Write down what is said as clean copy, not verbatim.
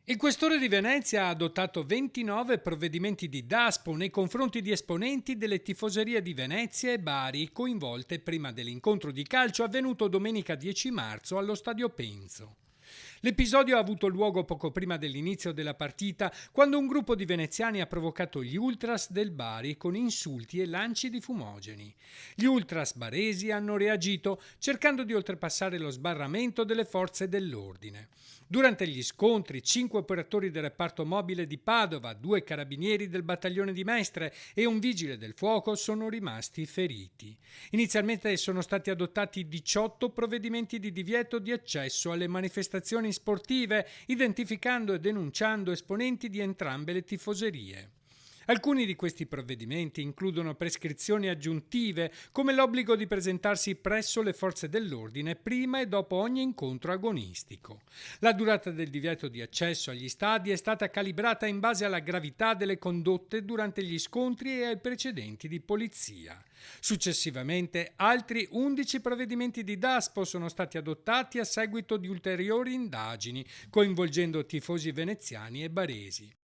Il questore di Venezia ha adottato 29 provvedimenti di DASPO nei confronti di esponenti delle tifoserie di Venezia e Bari coinvolte prima dell'incontro di calcio avvenuto domenica 10 marzo allo Stadio Penzo. L'episodio ha avuto luogo poco prima dell'inizio della partita, quando un gruppo di veneziani ha provocato gli ultras del Bari con insulti e lanci di fumogeni. Gli ultras baresi hanno reagito cercando di oltrepassare lo sbarramento delle forze dell'ordine. Durante gli scontri, 5 operatori del reparto mobile di Padova, 2 carabinieri del battaglione di Mestre e un vigile del fuoco sono rimasti feriti. Inizialmente sono stati adottati 18 provvedimenti di divieto di accesso alle manifestazioni sportive, identificando e denunciando esponenti di entrambe le tifoserie. Alcuni di questi provvedimenti includono prescrizioni aggiuntive, come l'obbligo di presentarsi presso le forze dell'ordine prima e dopo ogni incontro agonistico. La durata del divieto di accesso agli stadi è stata calibrata in base alla gravità delle condotte durante gli scontri e ai precedenti di polizia. Successivamente, altri 11 provvedimenti di DASPO sono stati adottati a seguito di ulteriori indagini, coinvolgendo tifosi veneziani e baresi.